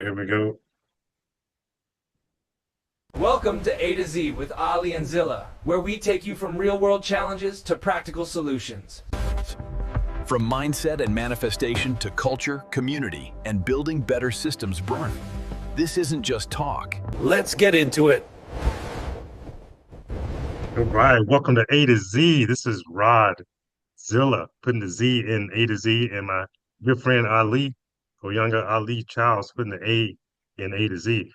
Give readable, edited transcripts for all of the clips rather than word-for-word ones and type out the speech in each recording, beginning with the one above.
Here we go. Welcome to A to Z with Ali and Zilla, where we take you from real-world challenges to practical solutions. From mindset and manifestation to culture, community, and building better systems born. This isn't just talk. Let's get into it. All right, welcome to A to Z. This is Rod Zilla, putting the Z in A to Z, and my good friend Ali, or younger Ali Charles, putting the A in A to Z.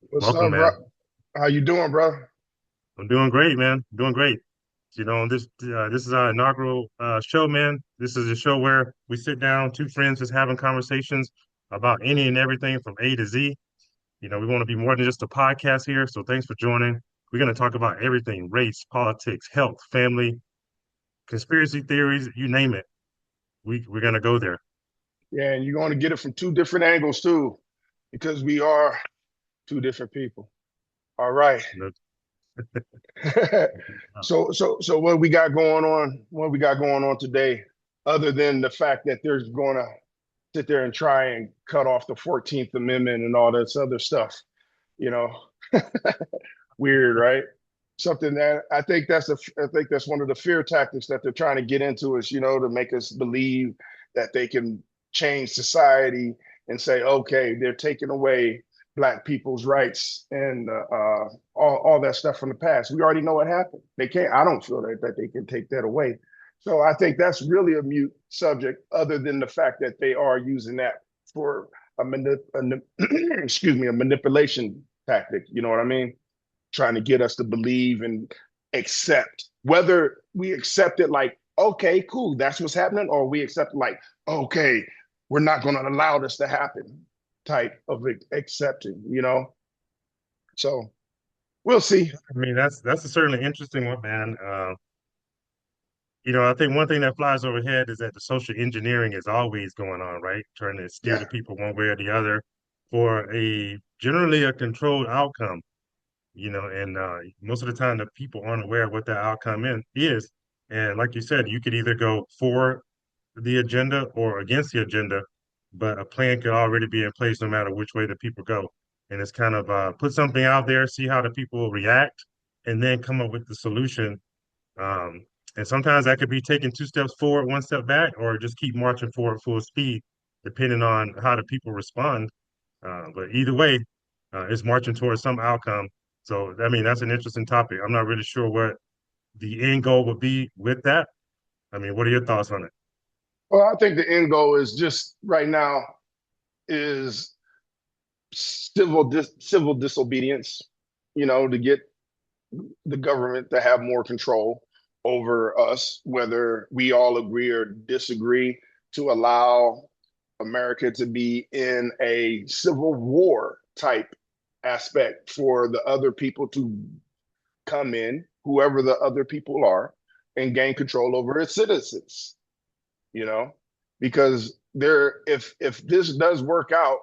What's Welcome, up, bro? man. How you doing, bro? I'm doing great, man. Doing great. This is our inaugural show, man. This is a show where we sit down, two friends just having conversations about any and everything from A to Z. We want to be more than just a podcast here. So thanks for joining. We're going to talk about everything: race, politics, health, family, conspiracy theories, you name it. We're going to go there. Yeah, and you're going to get it from two different angles too, because we are two different people. All right. So what we got going on? What we got going on today, other than the fact that they're going to sit there and try and cut off the 14th Amendment and all this other stuff, you know, weird, right? Something that I think that's one of the fear tactics that they're trying to get into is, to make us believe that they can change society and say, okay, they're taking away Black people's rights and all that stuff from the past. We already know what happened. They can't. I don't feel that they can take that away. So I think that's really a mute subject, other than the fact that they are using that for excuse me, a manipulation tactic. You know what I mean? Trying to get us to believe and accept, whether we accept it like, okay, cool, that's what's happening, or we accept it like, okay, we're not going to allow this to happen type of accepting. So we'll see. I mean, that's a certainly interesting one, man. I think one thing that flies overhead is that the social engineering is always going on, right? Trying to steer Yeah. the people one way or the other for generally a controlled outcome. And most of the time the people aren't aware of what that is. And like you said, you could either go for the agenda or against the agenda, but a plan could already be in place no matter which way the people go. And it's kind of put something out there, see how the people react, and then come up with the solution. Um, and sometimes that could be taking two steps forward, one step back, or just keep marching forward full speed, depending on how the people respond. But either way, it's marching towards some outcome. So, I mean, that's an interesting topic. I'm not really sure what the end goal would be with that. I mean, what are your thoughts on it? Well, I think the end goal is just right now is civil disobedience, to get the government to have more control over us, whether we all agree or disagree, to allow America to be in a civil war type aspect for the other people to come in, whoever the other people are, and gain control over its citizens, you know, because if this does work out,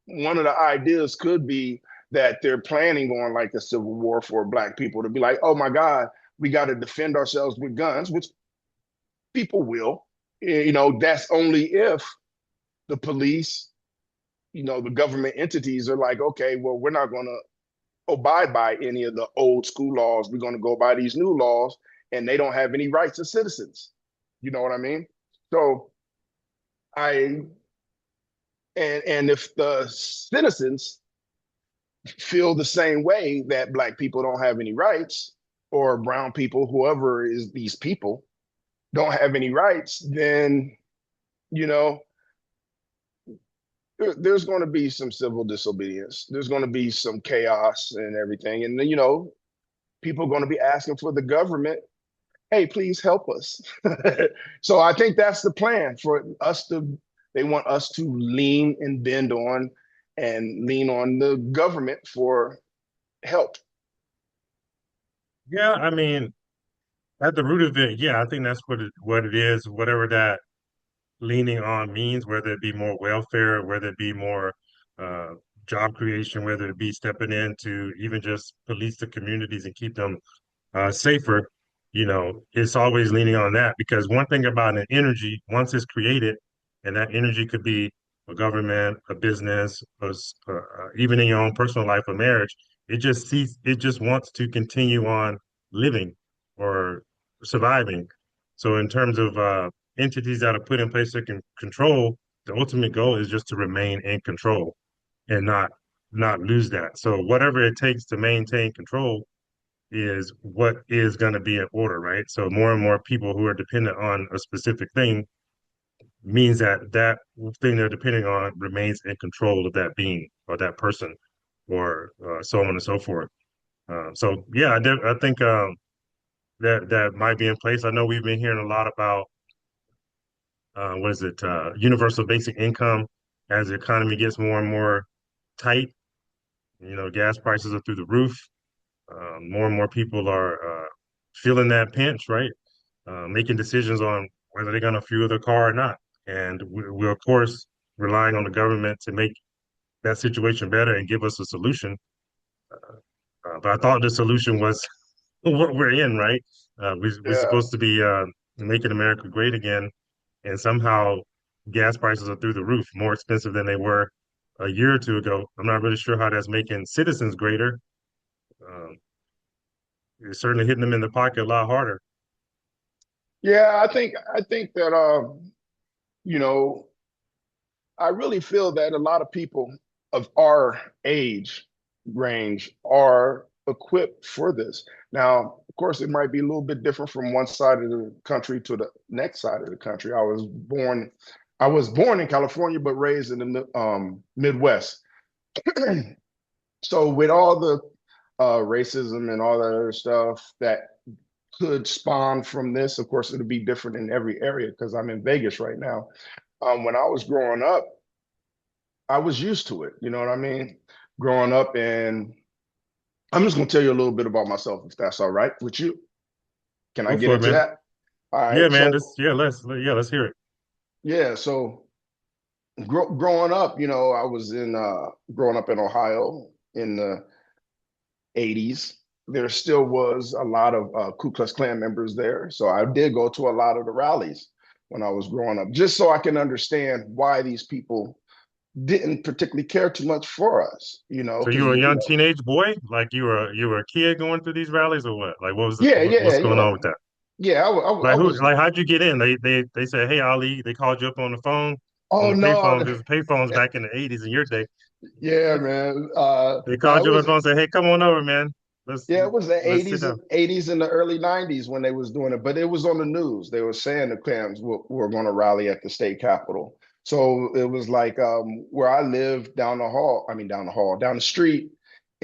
one of the ideas could be that they're planning on like a civil war for Black people, to be like, oh my God, we got to defend ourselves with guns, which people will. That's only if the police, the government entities are like, okay, well, we're not going to abide by any of the old school laws. We're going to go by these new laws, and they don't have any rights as citizens. You know what I mean? So I and if the citizens feel the same way that Black people don't have any rights, or brown people, whoever is these people, don't have any rights, then you know there's going to be some civil disobedience. There's going to be some chaos and everything, and then people are going to be asking for the government, hey, please help us. So I think that's the plan for us to. They want us to lean and bend on and lean on the government for help. Yeah, I mean, at the root of it, yeah, I think that's what it is, whatever that leaning on means, whether it be more welfare, whether it be more uh, job creation, whether it be stepping in to even just police the communities and keep them safer. It's always leaning on that because one thing about an energy, once it's created, and that energy could be a government, a business, even in your own personal life, a marriage. It just wants to continue on living or surviving. So in terms of entities that are put in place that can control, the ultimate goal is just to remain in control and not lose that. So whatever it takes to maintain control is what is going to be in order, right? So more and more people who are dependent on a specific thing means that that thing they're depending on remains in control of that being or that person or so on and so forth. So yeah, I think that might be in place. I know we've been hearing a lot about what is it, universal basic income as the economy gets more and more tight. You know, gas prices are through the roof. More and more people are feeling that pinch, right? Making decisions on whether they're going to fuel their car or not. And we're, of course, relying on the government to make that situation better and give us a solution. But I thought the solution was what we're in, right? We're Yeah. supposed to be making America great again. And somehow gas prices are through the roof, more expensive than they were a year or two ago. I'm not really sure how that's making citizens greater. Um, it's certainly hitting them in the pocket a lot harder. Yeah, I think that you know, I really feel that a lot of people of our age range are equipped for this. Now, of course, it might be a little bit different from one side of the country to the next side of the country. I was born in California, but raised in the Midwest. So with all the racism and all that other stuff that could spawn from this, of course, it'll be different in every area because I'm in Vegas right now. When I was growing up, I was used to it. You know what I mean? Growing up, and I'm just going to tell you a little bit about myself, if that's all right with you. Can I Go get for it, into man. that? All Yeah, right. man. So, This, let's hear it. yeah. So, growing up, I was growing up in Ohio in the 80s. There still was a lot of Ku Klux Klan members there. So, I did go to a lot of the rallies when I was growing up, just so I can understand why these people didn't particularly care too much for us, So you because were a young teenage boy, like you were a kid going through these rallies, or what? Like, yeah, yeah, what's going yeah, on with that? yeah. I Like who? was. Like how'd you get in? They said, "Hey, Ali." They called you up on the phone, on Oh the no, payphone. There's payphones back in the '80s in your day. yeah, man. They No, called you up on the phone and said, "Hey, come on over, man. it was the Let's sit 80s, down." 80s and the early 90s when they was doing it, but it was on the news. They were saying the Klans were going to rally at the state capitol. So it was like where I lived down the street.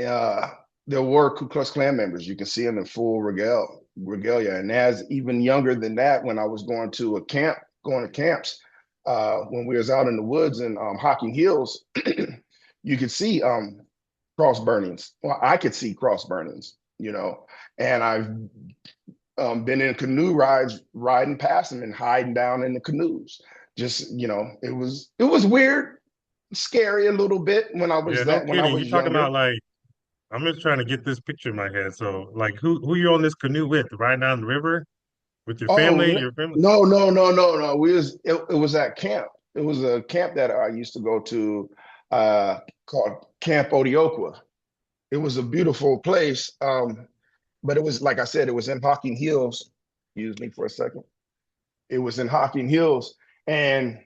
Uh, there were Ku Klux Klan members. You can see them in full regalia. And as even younger than that, when I was going to camps, when we was out in the woods in Hocking Hills, you could see cross burnings. Well, I could see cross burnings, and I've been in canoe rides, riding past them and hiding down in the canoes. Just, it was weird, scary a little bit Yeah, no when I kidding. You was talking about younger. like I'm just trying to get this picture in my head. So like who you on this canoe with? Riding down the river with your Oh family? Your family? no, no, no, no, no. It was at camp. It was a camp that I used to go to uh, called Camp Odioqua. It was a beautiful place. But it was, like I said, it was in Hocking Hills. Excuse me for a second. It was in Hocking Hills, and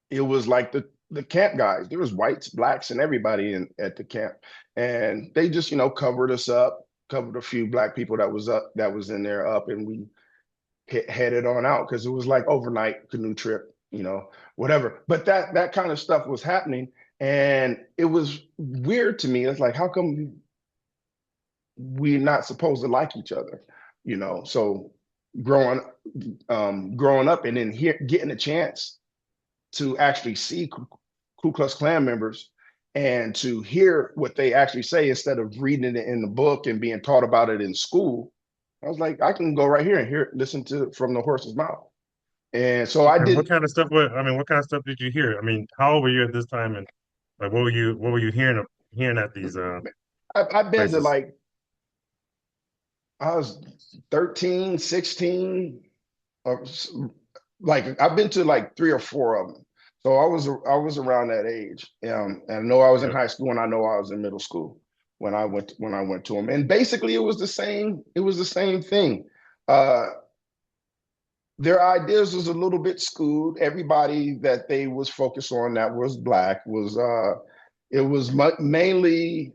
it was like the camp guys. There was whites, blacks, and everybody at the camp, and they just covered us up, covered a few black people that was in there up, and we headed on out because it was like overnight canoe trip, whatever. But that kind of stuff was happening, and it was weird to me. It's like, how come we're not supposed to like each other, So growing growing up and then getting a chance to actually see Ku Klux Klan members and to hear what they actually say instead of reading it in the book and being taught about it in school. I was like, I can go right here and listen to it from the horse's mouth. And so I And did. what kind of stuff? I mean, what kind of stuff did you hear? I mean, how old were you at this time, and like what were you hearing at these I've been to places? like, I was 13, 16, or like I've been to like three or four of them. So I was around that age. And I know I was in Yep. high school, and I know I was in middle school when I went to them. And basically, it was the same. It was the same thing. Uh, their ideas was a little bit skewed. Everybody that they was focused on that was black was it was mainly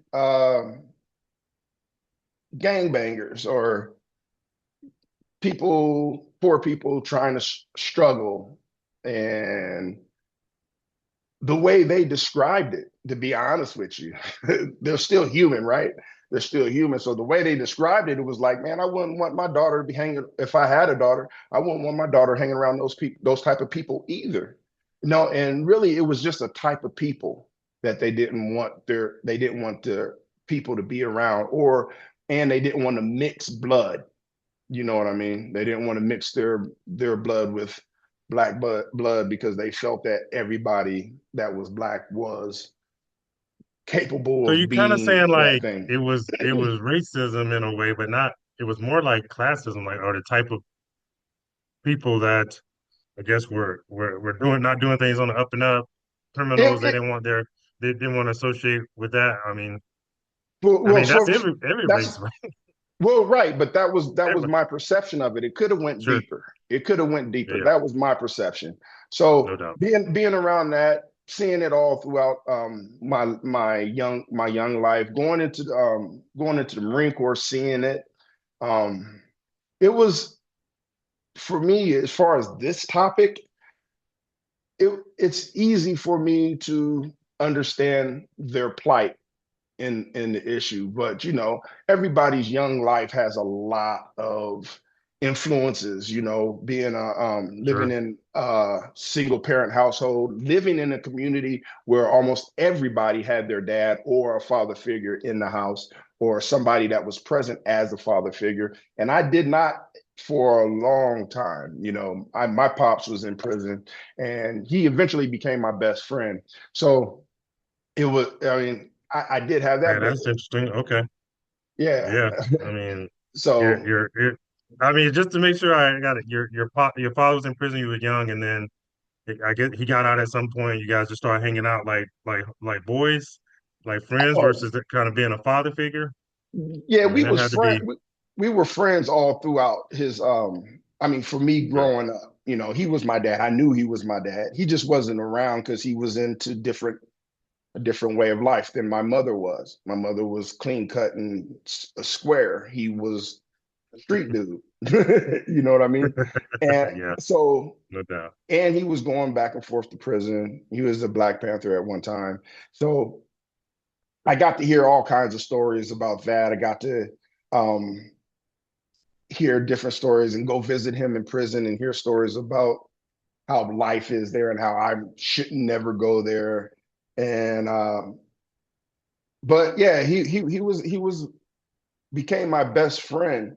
gangbangers or poor people trying to struggle. And the way they described it, to be honest with you, they're still human, right? They're still human. So the way they described it, it was like, man, I wouldn't want my daughter to be hanging. If I had a daughter, I wouldn't want my daughter hanging around those people, those type of people either. No, and really, it was just a type of people that they didn't want their people to be around, and they didn't want to mix blood. You know what I mean? They didn't want to mix their blood with black blood because they felt that everybody that was black was capable So of you kind of being saying that like thing. it was racism in a way, but not. It was more like classism, like or the type of people that I guess were doing not doing things on the up and up. Criminals, It, they it, didn't want they didn't want to associate with that. well, I well, mean that's for every race, that's right? well, right, but that was Every, my perception of it. It could have went sure, deeper. It could have went yeah, deeper. yeah, That was my perception. no So doubt. being around that, seeing it all throughout my young life, going into the Marine Corps, seeing it, um, it was for me as far as this topic. It's easy for me to understand their plight in the issue. But everybody's young life has a lot of influences. Being living Sure, in a single parent household, living in a community where almost everybody had their dad or a father figure in the house, or somebody that was present as a father figure. And I did not for a long time. My pops was in prison, and he eventually became my best friend. So it was, I mean, I did have that, man, but that's interesting. Okay, yeah. yeah, I mean, So, you're. I mean, just to make sure I got it, your father was in prison. You were young, and then I guess he got out at some point. You guys just started hanging out like boys, like friends, oh, versus that kind of being a father figure. yeah, I mean, we that was had to friend be we were friends all throughout his I mean, for me okay. growing up, he was my dad. I knew he was my dad. He just wasn't around because he was into a different way of life than my mother was. My mother was clean cut and a square. He was a street dude. You know what I mean? And Yeah, so, no doubt. and he was going back and forth to prison. He was a Black Panther at one time. So I got to hear all kinds of stories about that. I got to um, hear different stories and go visit him in prison and hear stories about how life is there and how I shouldn't never go there. And but yeah, he was became my best friend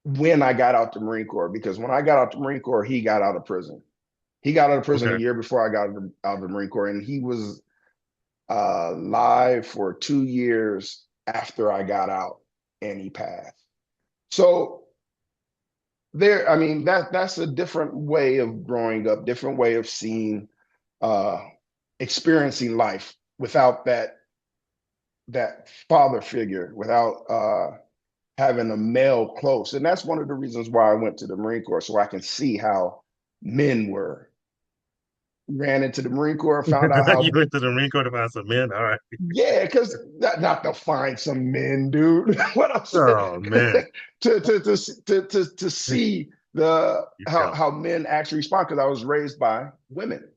when I got out the Marine Corps, because when I got out the Marine Corps, he got out of prison. He got out of prison a Okay. year before I got out of the Marine Corps, and he was live for 2 years after I got out, and he passed. So I mean, that's a different way of growing up, different way of seeing, uh, experiencing life without that father figure, without having a male close. And that's one of the reasons why I went to the Marine Corps, so I can see how men were. Ran into the Marine Corps, found out You how. went to the Marine Corps to find some men. All right. Yeah, because not to find some men, dude. What I'm saying, Oh man. to see the how Yeah, how men actually respond. Because I was raised by women.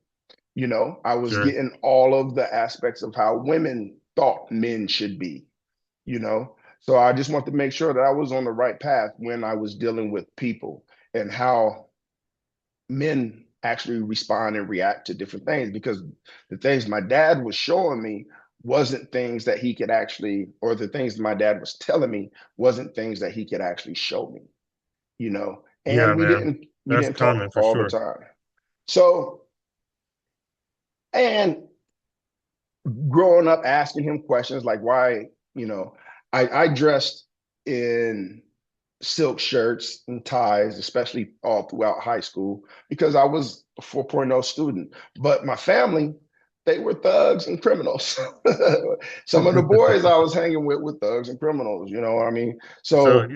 I was sure. getting all of the aspects of how women thought men should be. So I just want to make sure that I was on the right path when I was dealing with people, and how men actually respond and react to different things, because the things my dad was showing me wasn't things that he could actually, or the things my dad was telling me wasn't things that he could actually show me, Yeah, and we man. didn't we That's didn't talk common for all the sure. time. So, and growing up asking him questions like why, I dressed in silk shirts and ties, especially all throughout high school, because I was a 4.0 student. But my family, they were thugs and criminals. Some of the boys I was hanging with were thugs and criminals, you know what I mean? So, So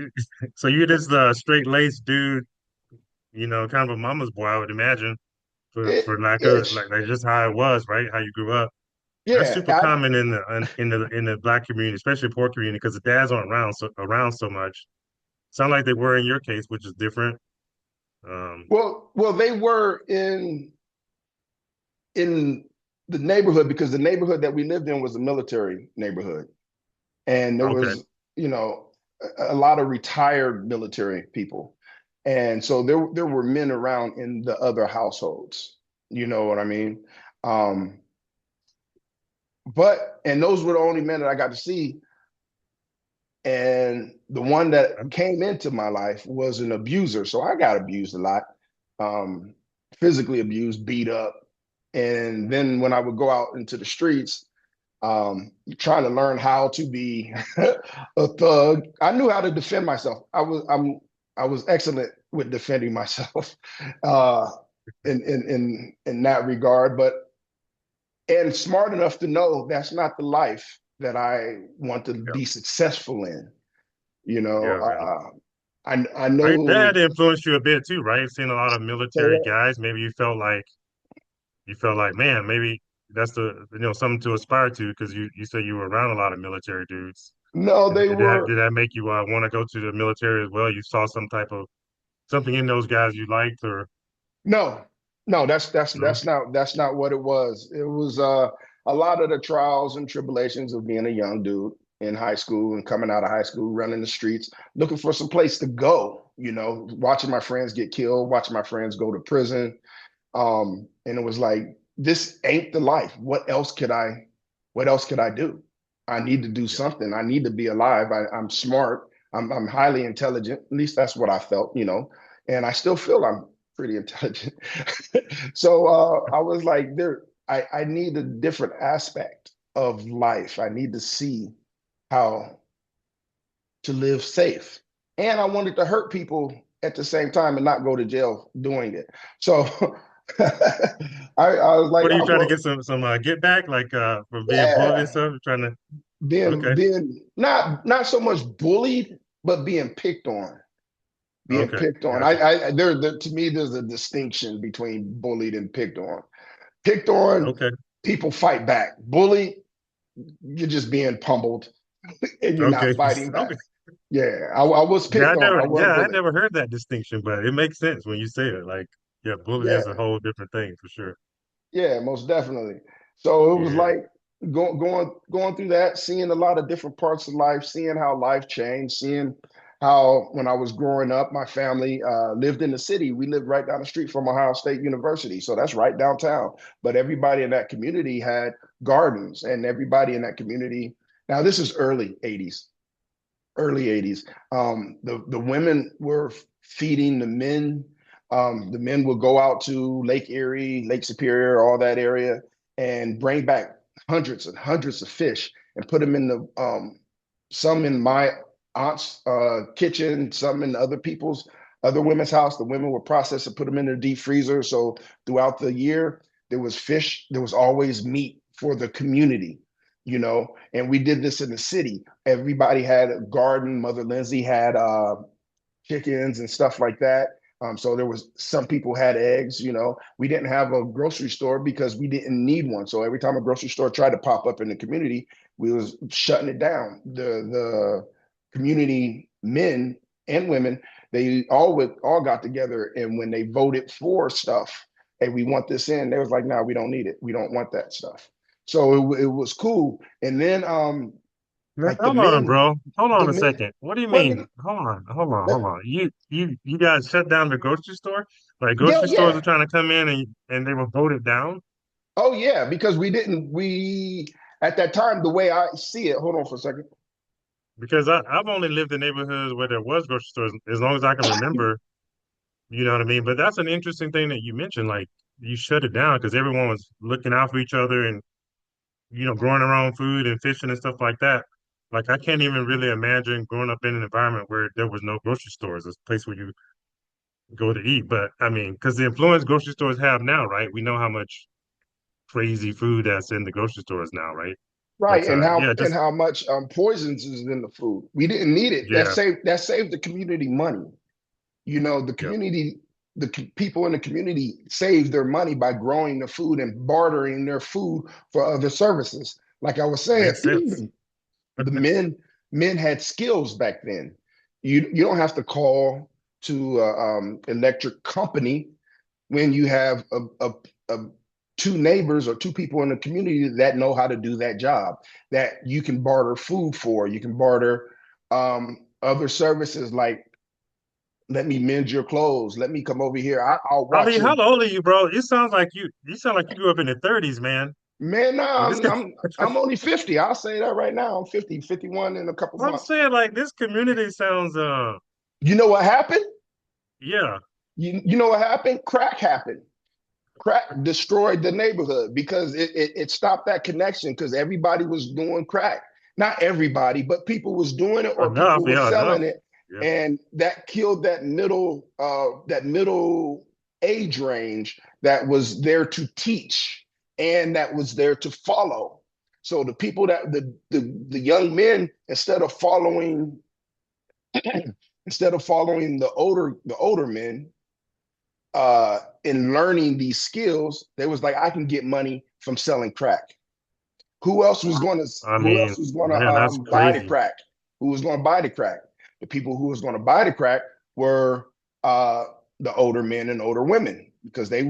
so you're this straight laced dude, kind of a mama's boy, I would imagine, for lack of ish. like just how it was, right? How you grew up. That's Yeah, super common in the black community, especially poor community, because the dads aren't around so much. Sound like they were in your case, which is different. Um, well, they were in the neighborhood because the neighborhood that we lived in was a military neighborhood, and there okay, was, you know, a lot of retired military people, and so there were men around in the other households. You know what I mean? Um, but and those were the only men that I got to see. And the one that came into my life was an abuser, so I got abused a lot, um, physically abused, beat up, and then when I would go out into the streets, trying to learn how to be a thug. I knew how to defend myself. I was excellent with defending myself uh, in that regard, but and smart enough to know that's not the life that I want to yeah, be successful in. You know, yeah, man. I Right, that had know. to influence you a bit too, right? Seeing a lot of Say military that. guys, maybe you felt like, man, maybe that's something to aspire to because you said you were around a lot of military dudes. No, Did, they did that were did that make you want to go to the military as well? You saw some type of something in those guys you liked, or no, no. no? That's not what it was. It was a lot of the trials and tribulations of being a young dude in high school and coming out of high school, running the streets, looking for some place to go. You know, watching my friends get killed, watching my friends go to prison. And it was like, this ain't the life. What else could I do? I need to do Yeah, something. I need to be alive. I'm smart. I'm highly intelligent. At least that's what I felt, you know, and I still feel I'm pretty intelligent. So I was like, I need a different aspect of life. I need to see how to live safe. And I wanted to hurt people at the same time and not go to jail doing it. So I was like, what are you oh, trying to get well, some get back, like for being bullied and yeah, stuff? Trying to being okay, being not so much bullied, but being picked on. Being okay, picked on. gotcha. There to me, there's a distinction between bullied and picked on. Picked on, Okay, people fight back. Bullied, you're just being pummeled and you're okay, not fighting okay. back. Yeah, I was Yeah, picked on. I wasn't I bullied. never heard that distinction, but it makes sense when you say it. Like, yeah, bullying is a Yeah, whole different thing for sure. yeah, most definitely. So it was Yeah, like going through that, seeing a lot of different parts of life, seeing how life changed, seeing how when I was growing up, my family lived in the city. We lived right down the street from Ohio State University, so that's right downtown. But everybody in that community had gardens, and everybody in that community. Now this is early 80s. The women were feeding the men. The men would go out to Lake Erie, Lake Superior, all that area, and bring back hundreds and hundreds of fish and put them in the some in my aunt's kitchen, some in other women's house. The women would process and put them in the deep freezer. So throughout the year, there was fish. There was always meat for the community, you know. And we did this in the city. Everybody had a garden. Mother Lindsay had chickens and stuff like that. So there was some people had eggs. You know, we didn't have a grocery store because we didn't need one. So every time a grocery store tried to pop up in the community, we was shutting it down. The community men and women, they all got together, and when they voted for stuff, hey, we want this in, they was like, no, we don't need it. We don't want that stuff. So it was cool. And then man, like hold on, bro. Hold the on a men, second. What do you well, mean? Hold on. You guys shut down the grocery store? Like yeah, grocery stores are yeah. trying to come in and they were voted down? Oh yeah, because we at that time, the way I see it, hold on for a second. Because I've only lived in neighborhoods where there was grocery stores as long as I can remember. You know what I mean? But that's an interesting thing that you mentioned. Like you shut it down because everyone was looking out for each other and growing their own food and fishing and stuff like that. Like I can't even really imagine growing up in an environment where there was no grocery stores, a place where you go to eat. But I mean, because the influence grocery stores have now, right? We know how much crazy food that's in the grocery stores now, right? Right, But and yeah, just how much poisons is in the food. We didn't need it. yeah, That saved the community money. You know, the yeah, community, people in the community saved their money by growing the food and bartering their food for other services. Like I was saying, makes sense. the men had skills back then. You don't have to call to electric company when you have a two neighbors or two people in the community that know how to do that job, that you can barter food for. You can barter other services like, let me mend your clothes, let me come over here, I'll watch Ali, your how old are you, bro? It sounds like you sound like you grew up in the 30s, man. man. No, Like this guy, I'm only 50. I'll say that right now. I'm 50, 51 in a couple I'm months. saying like this community sounds You know what happened? yeah, You know what happened? Crack happened. Crack destroyed the neighborhood because it stopped that connection because everybody was doing crack. Not everybody, but people was doing it or enough, people were yeah, enough. selling it, Yeah. and that killed that middle age range that was there to teach and that was there to follow. So the people that the young men, instead of following the older men in learning these skills, they was like, I can get money from selling crack. I Who mean, else was going to man, that's buy the crazy. crack? Who was going to buy the crack? The people who was going to buy the crack were uh, the older men and older women because they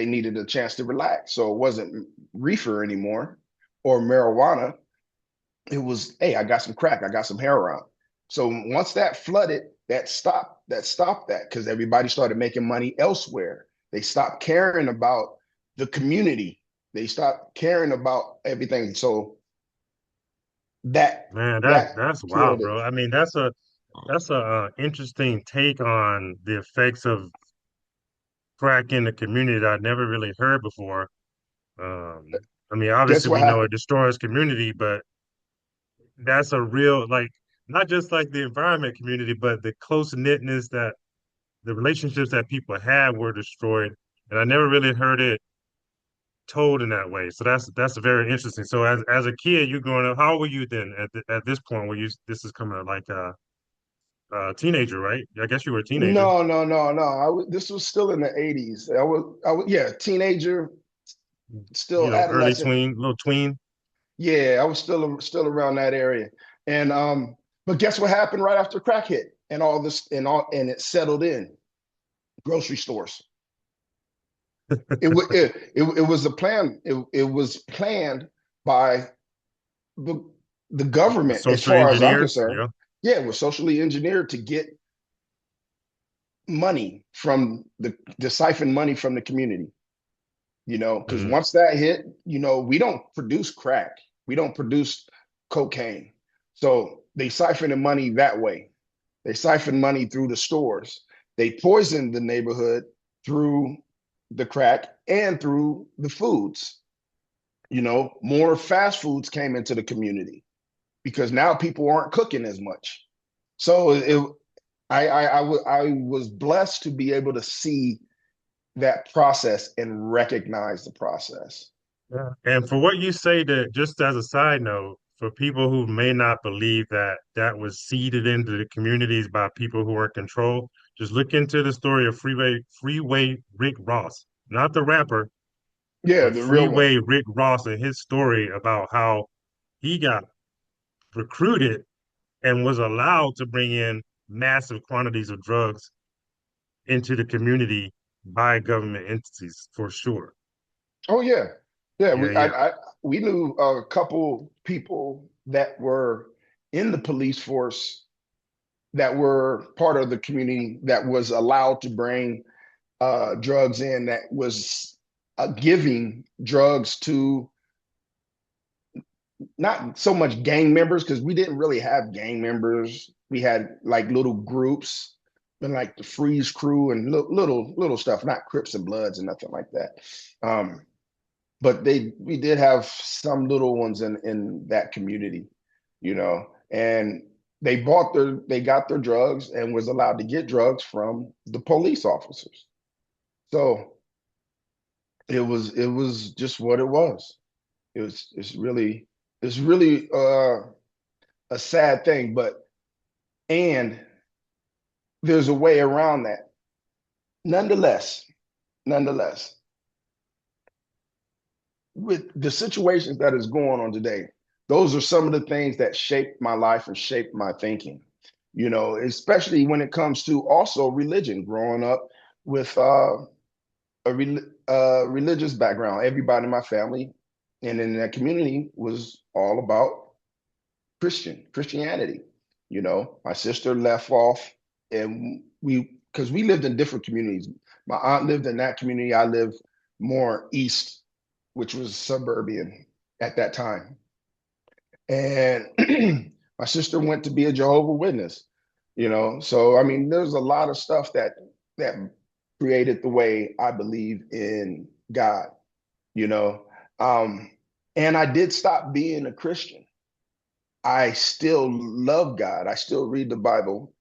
needed a chance to relax. So it wasn't reefer anymore or marijuana. It was, hey, I got some crack, I got some heroin. So once that flooded, that stopped that because everybody started making money elsewhere. They stopped caring about the community. They stopped caring about everything. So that Man, that that's wild, killed it. bro. I mean, that's a interesting take on the effects of crack in the community that I'd never really heard before. I mean, Guess obviously what we know it happened? destroys community, but that's a real like not just like the environment community, but the close knitness that the relationships that people had were destroyed, and I never really heard it told in that way. So that's very interesting. So as a kid, you growing up, how old were you then at this point where you this is coming like teenager, right? I guess you were a teenager, No, no, no, no. This was still in the 80s. Yeah, teenager, you still know, early adolescent. tween, little tween. Yeah, I was still around that area. And but guess what happened right after crack hit and all this and it settled in? Grocery stores. It was a plan. It was planned by the the The government, as social far as I'm engineers, concerned. yeah. Yeah, it was socially engineered to get money from the siphon money from the community. You know, because Mm, once that hit, you know, we don't produce crack, we don't produce cocaine, so they siphon the money that way. They siphon money through the stores. They poison the neighborhood through the crack and through the foods. You know, more fast foods came into the community because now people aren't cooking as much. So I was blessed to be able to see that process and recognize the process. yeah. And for what you say that just as a side note, for people who may not believe that that was seeded into the communities by people who are in control, just look into the story of Freeway Rick Ross, not the rapper, Yeah, but the real one. Freeway Rick Ross and his story about how he got recruited and was allowed to bring in massive quantities of drugs into the community by government entities for sure. Oh yeah, yeah. Yeah, yeah. We knew a couple people that were in the police force that were part of the community that was allowed to bring drugs in. That was giving drugs to not so much gang members because we didn't really have gang members. We had like little groups and like the Freeze Crew and little stuff, not Crips and Bloods and nothing like that. Um, but we did have some little ones in that community, you know. And they got their drugs and was allowed to get drugs from the police officers. So it was just what it was. It's really a sad thing, but and there's a way around that. Nonetheless, with the situations that is going on today, those are some of the things that shaped my life and shaped my thinking. Especially when it comes to also religion. Growing up with religious background, everybody in my family and in that community was all about Christianity. My sister left off, and because we lived in different communities. My aunt lived in that community. I lived more east, which was suburban at that time. And my sister went to be a Jehovah Witness. So I mean, there's a lot of stuff that created the way I believe in God. You know, um, and I did stop being a Christian. I still love God. I still read the Bible.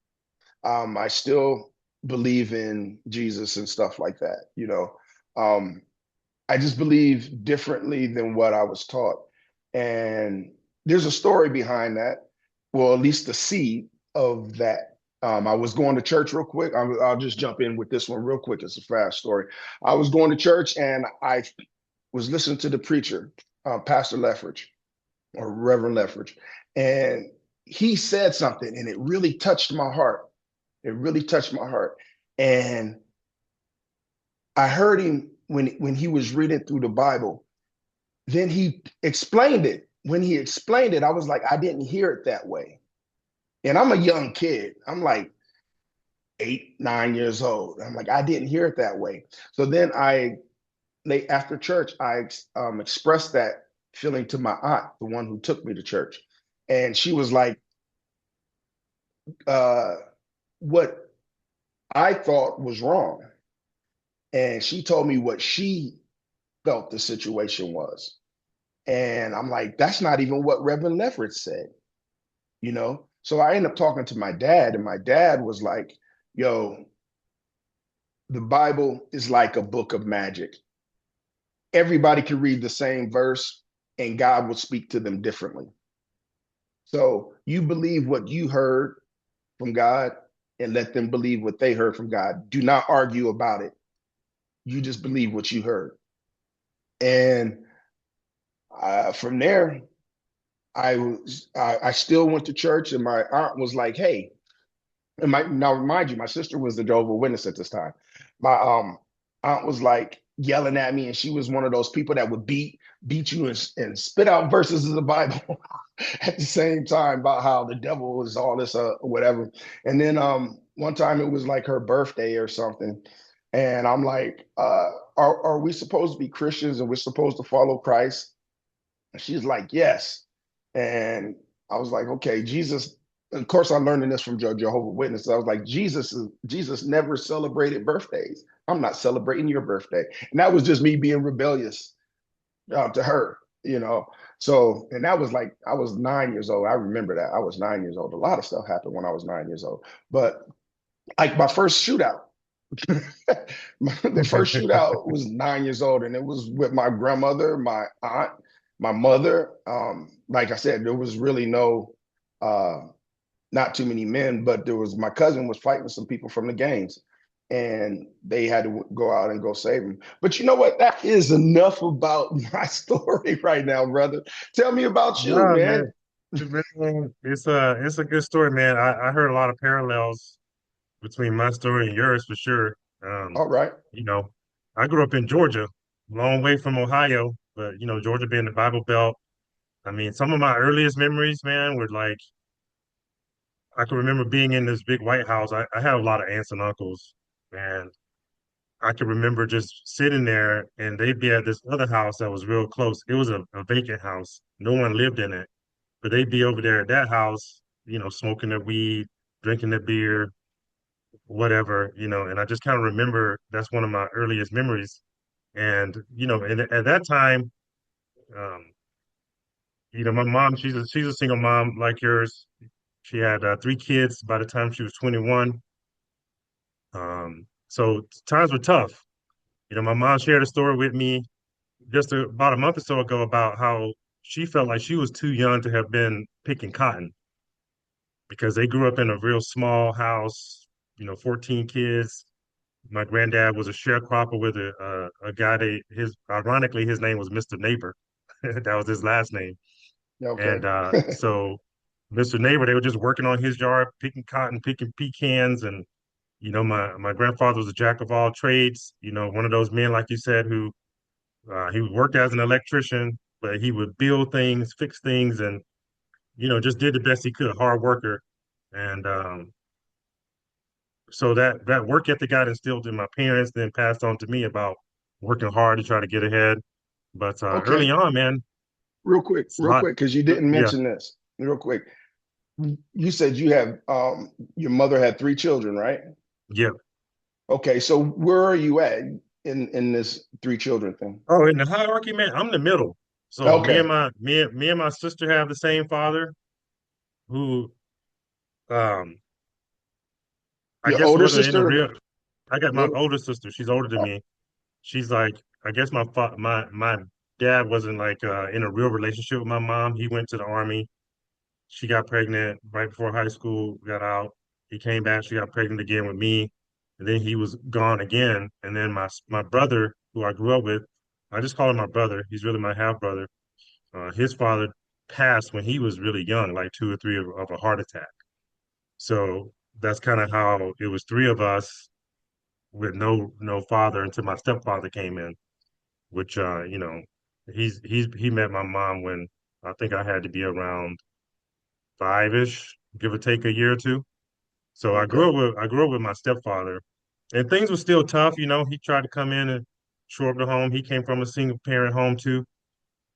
I still believe in Jesus and stuff like that. Um, I just believe differently than what I was taught. And there's a story behind that. Well, at least the seed of that. I was going to church real quick. I'll just jump in with this one real quick. It's a fast story. I was going to church and I was listening to the preacher, Pastor Leffridge or Reverend Leffridge, and he said something and it really touched my heart. It really touched my heart. And I heard him when he was reading through the Bible. Then he explained it. When he explained it, I was like, I didn't hear it that way. And I'm a young kid. I'm like 8, 9 years old. I'm like, I didn't hear it that way. So then after church, I expressed that feeling to my aunt, the one who took me to church. And she was like, uh, what I thought was wrong. And she told me what she felt the situation was. And I'm like, that's not even what Reverend Leffert said. So I ended up talking to my dad, and my dad was like, yo, the Bible is like a book of magic. Everybody can read the same verse, and God will speak to them differently. So you believe what you heard from God and let them believe what they heard from God. Do not argue about it. You just believe what you heard. And from there, I still went to church, and my aunt was like, "Hey," now remind you, my sister was the Jehovah Witness at this time. My aunt was like yelling at me, and she was one of those people that would beat you and spit out verses of the Bible at the same time about how the devil was all this whatever. And then one time it was like her birthday or something, and I'm like, are we supposed to be Christians and we're supposed to follow Christ? And she's like, yes. And I was like, okay, Jesus. Of course, I'm learning this from Jehovah Witnesses. I was like, Jesus never celebrated birthdays. I'm not celebrating your birthday. And that was just me being rebellious to her. So, and that was like, I was 9 years old. I remember that. I was 9 years old. A lot of stuff happened when I was 9 years old. But like my first shootout, the first shootout was 9 years old, and it was with my grandmother, my aunt, my mother. Like I said, there was really uh, not too many men, but there was my cousin was fighting some people from the gangs, and they had to go out and go save him. But you know what? That is enough about my story right now, brother. Tell me about you, No, man. man. Man, it's a good story, man. I heard a lot of parallels between my story and yours for sure. Um, All right. you know, I grew up in Georgia, long way from Ohio, but Georgia being the Bible Belt. I mean, some of my earliest memories, man, were like I can remember being in this big White House. I had a lot of aunts and uncles, and I can remember just sitting there, and they'd be at this other house that was real close. It was a vacant house. No one lived in it, but they'd be over there at that house, smoking their weed, drinking their beer, whatever. And I just kind of remember that's one of my earliest memories. And at that time, um, My mom, she's a single mom like yours. She had three kids by the time she was 21. So times were tough. My mom shared a story with me just about a month or so ago about how she felt like she was too young to have been picking cotton because they grew up in a real small house, 14 kids. My granddad was a sharecropper with a guy ironically his name was Mr. Neighbor. That was his last name. Okay. And so Mr. Neighbor, they were just working on his yard, picking cotton, picking pecans, and my grandfather was a jack of all trades. One of those men, like you said, who he worked as an electrician, but he would build things, fix things, and just did the best he could. Hard worker, and so that work ethic got instilled in my parents, then passed on to me about working hard to try to get ahead. But early Okay. on, man, it's a Real lot. quick, because you didn't Yeah, mention this. Real quick. You said you have your mother had three children, right? yeah. Okay, so where are you at in this three children thing? Oh, in the hierarchy, man, I'm the middle. So Okay. me and my sister have the same father, who um I Your guess older wasn't in the sister, real. I got my middle. older sister. She's older than me. She's like, I guess my dad wasn't like in a real relationship with my mom. He went to the army. She got pregnant right before high school, got out. He came back. She got pregnant again with me, and then he was gone again. And then my brother, who I grew up with, I just call him my brother. He's really my half brother. His father passed when he was really young, like two or three of a heart attack. So that's kind of how it was three of us with no father until my stepfather came in, which he met my mom when I think I had to be around five-ish, give or take a year or two. So Okay. I grew up with my stepfather, and things were still tough. He tried to come in and shore up the home. He came from a single parent home too,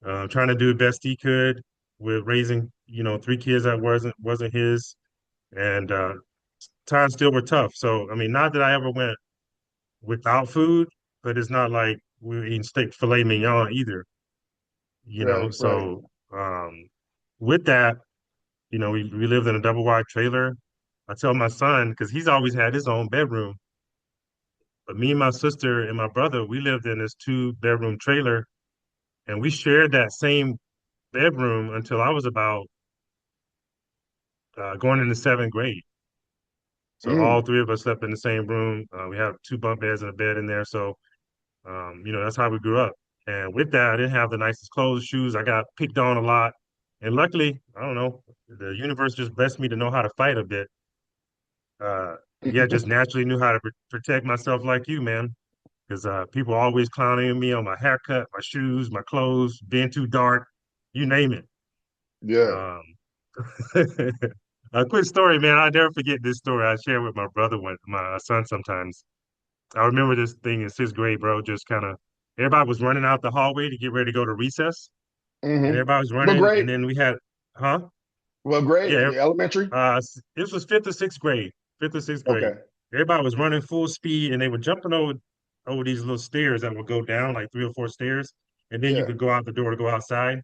trying to do the best he could with raising three kids that wasn't his, and times still were tough. So I mean, not that I ever went without food, but it's not like we were eating steak filet mignon either. Right, right. So with that, we lived in a double wide trailer. I tell my son, because he's always had his own bedroom, but me and my sister and my brother, we lived in this two-bedroom trailer, and we shared that same bedroom until I was about going into seventh grade. So all Mm, three of us slept in the same room. We have two bunk beds and a bed in there. So that's how we grew up. And with that, I didn't have the nicest clothes, shoes. I got picked on a lot. And luckily, I don't know, the universe just blessed me to know how to fight a bit. Yeah, just naturally knew how to protect myself like you, man. Because people always clowning me on my haircut, my shoes, my clothes, being too dark, you name it. yeah. Um, a quick story, man. I never forget this story. I share with my brother, my son sometimes. I remember this thing in sixth grade, bro. Just kind of everybody was running out the hallway to get ready to go to recess, and Mm-hmm. everybody was What running, and grade? then we had, huh? What grade? Yeah, Elementary? this was fifth or sixth grade, fifth or sixth grade. Okay. Everybody was running full speed, and they were jumping over these little stairs that would go down like three or four stairs, and then you Yeah. could go out the door to go outside.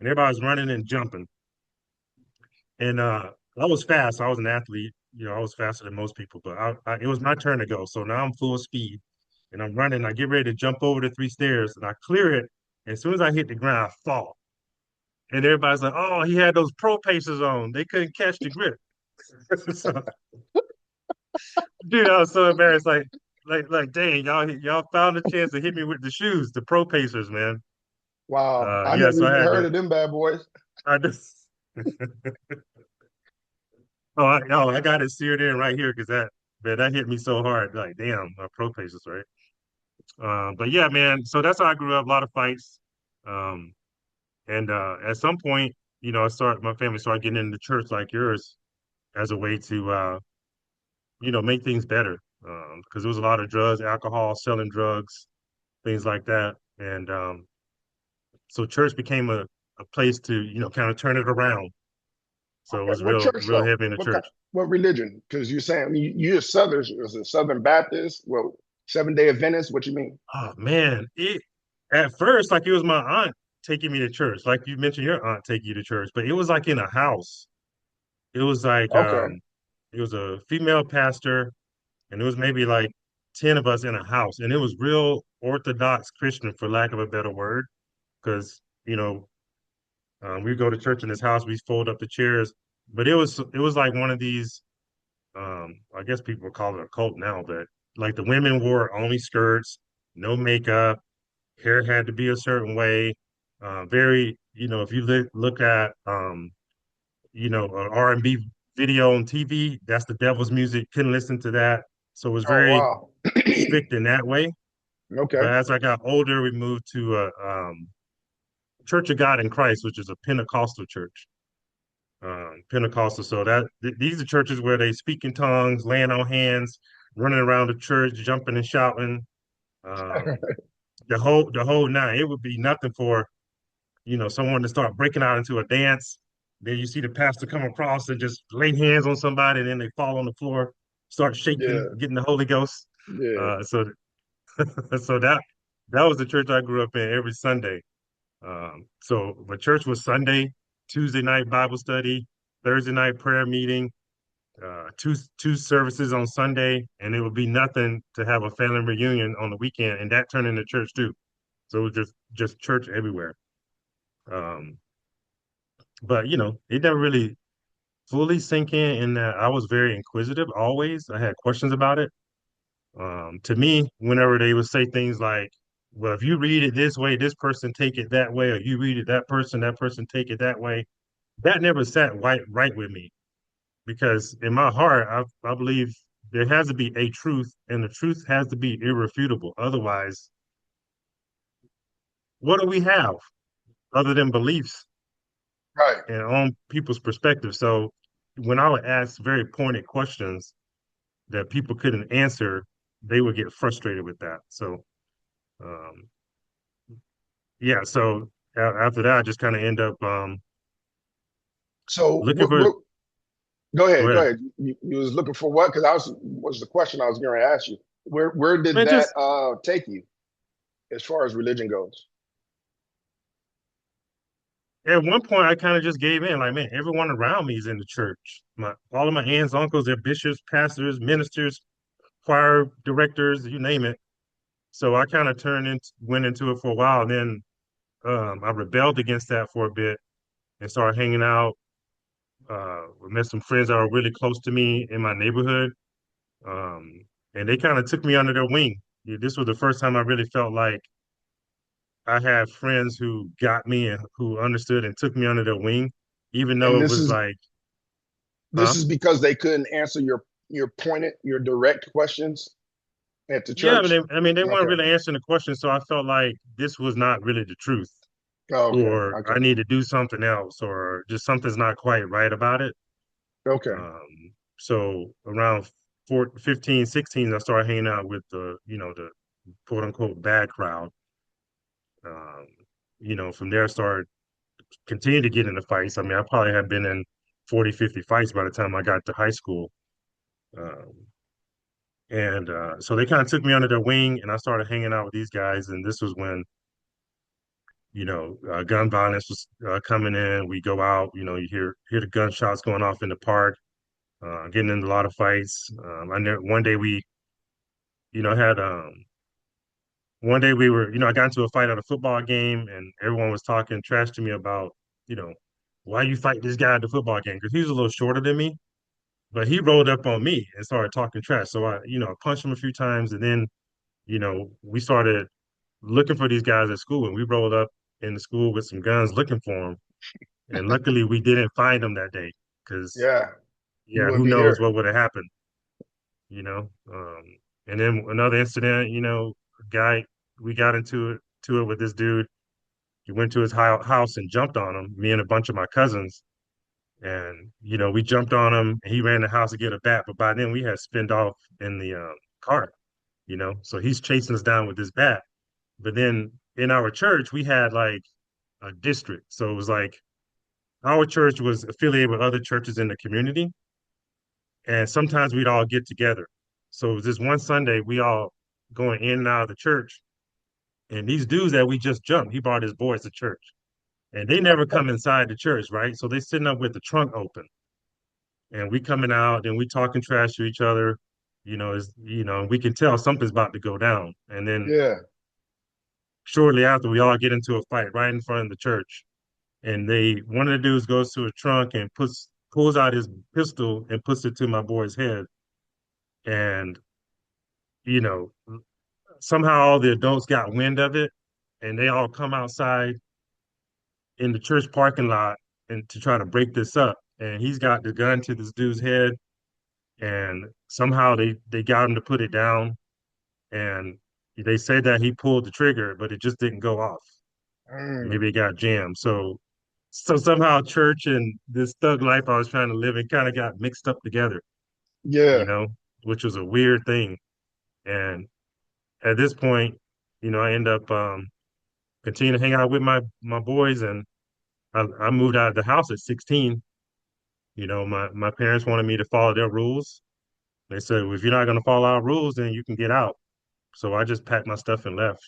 And everybody was running and jumping, and I was fast. I was an athlete. I was faster than most people, but it was my turn to go. So now I'm full speed, and I'm running. I get ready to jump over the three stairs, and I clear it. As soon as I hit the ground, I fall. And everybody's like, "Oh, he had those pro pacers on. They couldn't catch the grip." So, dude, I was so embarrassed. Like, dang, y'all found a chance to hit me with the shoes, the pro pacers, man. Wow. I Yeah, never so I even had heard to. of them bad boys. I just. I got it seared in right here because that hit me so hard. Like, damn, pro pacers, right? But yeah, man. So that's how I grew up. A lot of fights. Um, and at some point, my family started getting into church like yours as a way to, make things better. Because there was a lot of drugs, alcohol, selling drugs, things like that. And so church became a place to, kind of turn it around. So it Okay. was What real, church real though? heavy in the What kind, church. what religion? Because you're saying you're Southern, is it Southern Baptist? Well, Seventh Day Adventist? What you mean? Oh man, at first, like it was my aunt. taking me to church. Like you mentioned, your aunt taking you to church, but it was like in a house. It was like Okay. it was a female pastor, and it was maybe like 10 of us in a house, and it was real Orthodox Christian, for lack of a better word, because we go to church in this house, we fold up the chairs, but it was like one of these. I guess people would call it a cult now, but like the women wore only skirts, no makeup, hair had to be a certain way. Very, if you look at an R&B video on TV, that's the devil's music. Couldn't listen to that. So it was Oh very wow. strict in that way. Okay. But as I got older, we moved to a Church of God in Christ, which is a Pentecostal church. Pentecostal. So these are churches where they speak in tongues, laying on hands, running around the church, jumping and shouting. Um, the whole nine. It would be nothing for someone to start breaking out into a dance. Then you see the pastor come across and just lay hands on somebody, and then they fall on the floor, start shaking, Yeah. getting the Holy Ghost. Yeah. So so that was the church I grew up in every Sunday. So but church was Sunday, Tuesday night Bible study, Thursday night prayer meeting, two services on Sunday, and it would be nothing to have a family reunion on the weekend, and that turned into church too. So it was just church everywhere. Um, but it never really fully sink in that I was very inquisitive always. I had questions about it. To me, whenever they would say things like, well, if you read it this way, this person take it that way, or you read it that person take it that way, that never sat right with me because in my heart, I believe there has to be a truth, and the truth has to be irrefutable. Otherwise, what do we have other than beliefs Right. and on people's perspective? So when I would ask very pointed questions that people couldn't answer, they would get frustrated with that. So um, yeah, so after that, I just kind of end up So looking for. go Go ahead, go ahead. ahead. You was looking for what? Because was the question I was going to ask you. Where did Man, that just take you as far as religion goes? at one point, I kind of just gave in. Like, man, everyone around me is in the church. All of my aunts, uncles, they're bishops, pastors, ministers, choir directors, you name it. So I kind of went into it for a while, and then I rebelled against that for a bit and started hanging out. Met some friends that were really close to me in my neighborhood, um, and they kind of took me under their wing. Yeah, this was the first time I really felt like I had friends who got me and who understood and took me under their wing, even though And it was like, this huh? is because they couldn't answer your direct questions at the Yeah, but church. I mean, they weren't Okay. really answering the question, so I felt like this was not really the truth, Oh, okay. or I Okay. need to do something else, or just something's not quite right about it. Okay. So around 15, 16, I started hanging out with the quote unquote bad crowd. Um, from there, I started continue to get into fights. I mean, I probably had been in 40, 50 fights by the time I got to high school. Um, and so they kind of took me under their wing and I started hanging out with these guys. And this was when, gun violence was coming in. We go out, you hear the gunshots going off in the park, getting in a lot of fights. I know had one day we were, I got into a fight at a football game and everyone was talking trash to me about, you know, why you fight this guy at the football game? Because he was a little shorter than me. But he rolled up on me and started talking trash. So I punched him a few times, and then, we started looking for these guys at school, and we rolled up in the school with some guns looking for them. And luckily, we didn't find them that day because, Yeah. You yeah, wouldn't who be knows here. what would have happened, you know? And then another incident, guy, we got into it with this dude. He went to his house and jumped on him, me and a bunch of my cousins. And, we jumped on him and he ran the house to get a bat. But by then we had spinned off in the car, So he's chasing us down with this bat. But then in our church, we had like a district. So it was like our church was affiliated with other churches in the community. And sometimes we'd all get together. So it was this one Sunday, we all going in and out of the church. And these dudes that we just jumped, he brought his boys to church. And they never come inside the church, right? So they sitting up with the trunk open. And we coming out and we talking trash to each other, we can tell something's about to go down. And then Yeah. shortly after we all get into a fight right in front of the church. And one of the dudes goes to a trunk and pulls out his pistol and puts it to my boy's head. And, you know, somehow all the adults got wind of it and they all come outside in the church parking lot and to try to break this up. And he's got the gun to this dude's head, and somehow they got him to put it down. And they said that he pulled the trigger, but it just didn't go off. Mm. Maybe it got jammed. So somehow church and this thug life I was trying to live in kind of got mixed up together, you Yeah. know, which was a weird thing. And at this point, I end up continuing to hang out with my boys, and I moved out of the house at 16. My parents wanted me to follow their rules. They said, well, if you're not going to follow our rules, then you can get out. So I just packed my stuff and left.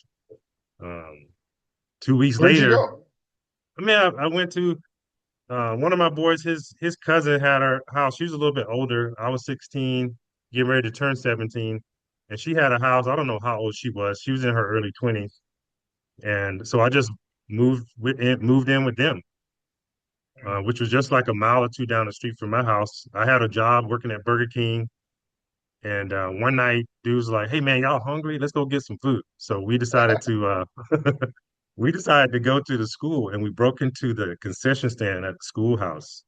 Um, 2 weeks Where'd you later, go? I mean, I went to one of my boys. His cousin had her house. She was a little bit older. I was 16, getting ready to turn 17, and she had a house. I don't know how old she was. She was in her early 20s, and so I just moved in with them, which was just like a mile or two down the street from my house. I had a job working at Burger King. And one night, dude was like, "Hey man, y'all hungry? Let's go get some food." So we decided to go to the school, and we broke into the concession stand at the schoolhouse.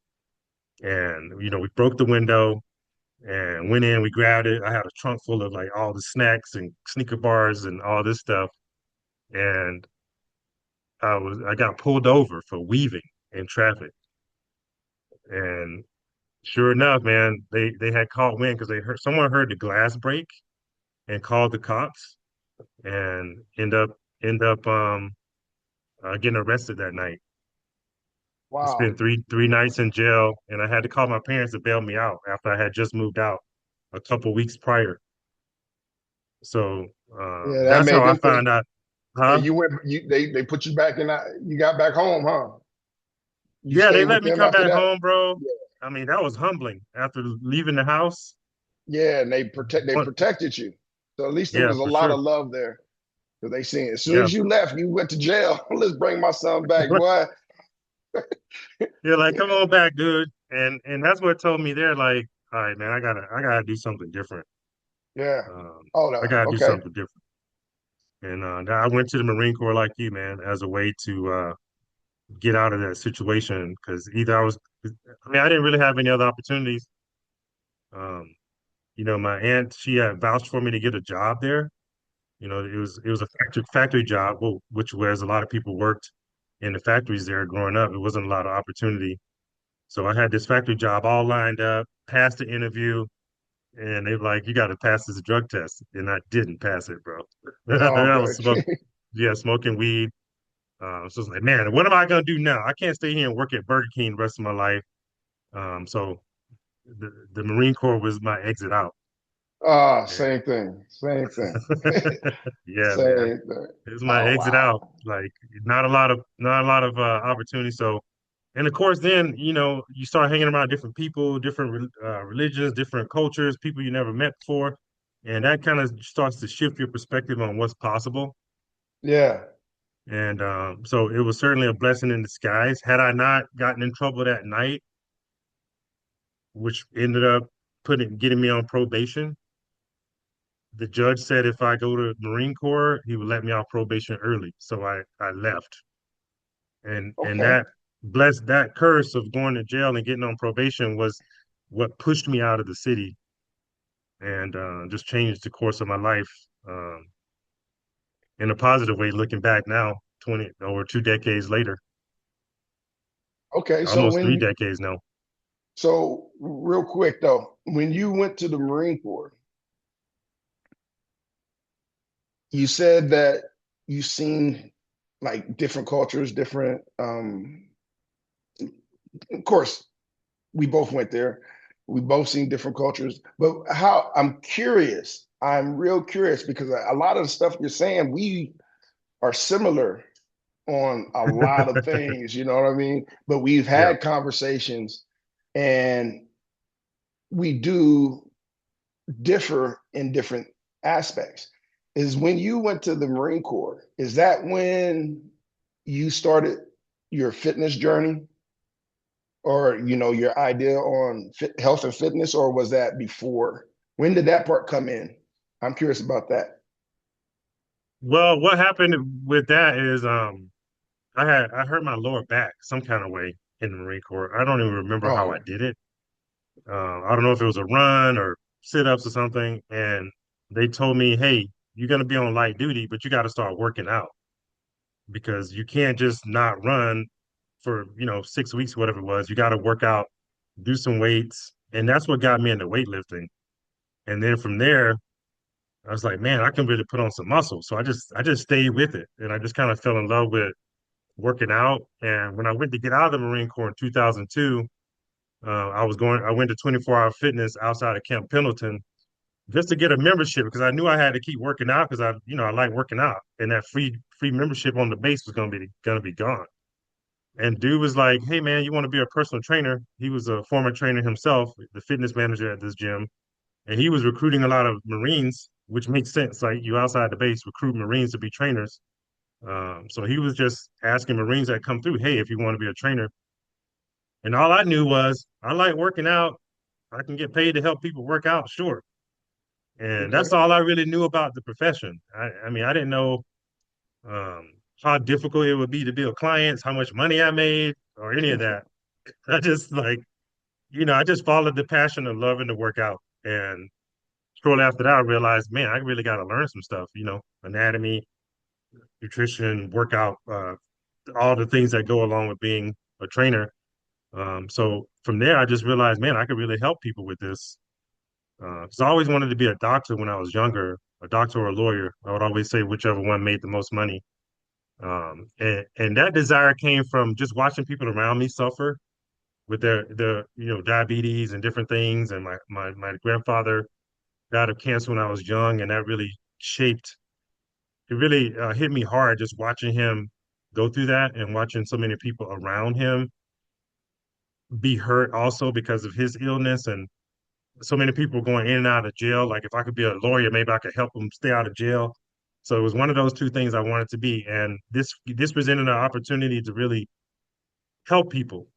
And we broke the window and went in. We grabbed it. I had a trunk full of like all the snacks and sneaker bars and all this stuff. And I got pulled over for weaving in traffic. And sure enough, man, they had caught wind because someone heard the glass break and called the cops and end up getting arrested that night. I spent Wow. three nights in jail, and I had to call my parents to bail me out after I had just moved out a couple weeks prior. So Yeah, that that's how made I them think. found out, And huh? they put you back in that. You got back home, huh? You Yeah, they stayed with let me them come after back that? home, bro. Yeah. I mean, that was humbling after leaving the house. Yeah, and they But protected you. So at least there yeah, was a for lot sure. of love there. Because they seen as soon Yeah, as you left, you went to jail. Let's bring my son back, boy. you're like, come on back, dude. And that's what told me there, like, all right, man, I gotta do something different. Yeah. Um, Oh I no. gotta do Okay. something different. And I went to the Marine Corps like you, man, as a way to get out of that situation. Because I mean, I didn't really have any other opportunities. Um, my aunt, she had vouched for me to get a job there. It was a factory job, which whereas a lot of people worked in the factories there growing up, it wasn't a lot of opportunity. So I had this factory job all lined up, passed the interview, and they were like, "You got to pass this drug test," and I didn't pass it, bro. Oh, I was okay. smoking weed. So it's like, man, what am I gonna do now? I can't stay here and work at Burger King the rest of my life. So the Marine Corps was my exit out. Ah, And same thing. Same thing. yeah, man, Same thing. it was my Oh exit out. wow. Like not a lot of opportunity. So, and of course, then you start hanging around different people, different religions, different cultures, people you never met before, and that kind of starts to shift your perspective on what's possible. Yeah. And so it was certainly a blessing in disguise. Had I not gotten in trouble that night, which ended up getting me on probation, the judge said if I go to Marine Corps, he would let me off probation early. So I left. And Okay. that curse of going to jail and getting on probation was what pushed me out of the city and just changed the course of my life um, in a positive way. Looking back now, 20 over 2 decades later, Okay. almost 3 decades now. So real quick though, when you went to the Marine Corps, you said that you seen like different cultures, different of course, we both went there. We both seen different cultures. But I'm curious. I'm real curious because a lot of the stuff you're saying, we are similar on a lot of things, you know what I mean? But we've Yeah. had conversations and we do differ in different aspects. Is when you went to the Marine Corps, is that when you started your fitness journey or your idea on health and fitness, or was that before? When did that part come in? I'm curious about that. Well, what happened with that is I hurt my lower back some kind of way in the Marine Corps. I don't even remember how I Oh, did it. I don't know if it was a run or sit-ups or something. And they told me, hey, you're gonna be on light duty, but you got to start working out because you can't just not run for, 6 weeks, whatever it was. You got to work out, do some weights. And that's what got me into weightlifting. And then from there, I was like, man, I can really put on some muscle. So I just stayed with it. And I just kind of fell in love with working out. And when I went to get out of the Marine Corps in 2002, I went to 24-hour fitness outside of Camp Pendleton just to get a membership because I knew I had to keep working out because I like working out. And that free membership on the base was gonna be gone. And dude was like, "Hey man, you want to be a personal trainer?" He was a former trainer himself, the fitness manager at this gym, and he was recruiting a lot of Marines, which makes sense. Like you outside the base recruit Marines to be trainers. So he was just asking Marines that come through, "Hey, if you want to be a trainer." And all I knew was I like working out. I can get paid to help people work out, sure. And that's okay. all I really knew about the profession. I mean, I didn't know um, how difficult it would be to build clients, how much money I made, or any of that. I just I just followed the passion of loving to work out. And shortly after that, I realized, man, I really got to learn some stuff, anatomy, nutrition, workout, all the things that go along with being a trainer. So from there, I just realized, man, I could really help people with this. Because I always wanted to be a doctor when I was younger, a doctor or a lawyer. I would always say whichever one made the most money. And that desire came from just watching people around me suffer with their diabetes and different things. And my grandfather died of cancer when I was young, and that really shaped. It really hit me hard just watching him go through that and watching so many people around him be hurt also because of his illness and so many people going in and out of jail. Like if I could be a lawyer, maybe I could help them stay out of jail. So it was one of those two things I wanted to be, and this presented an opportunity to really help people,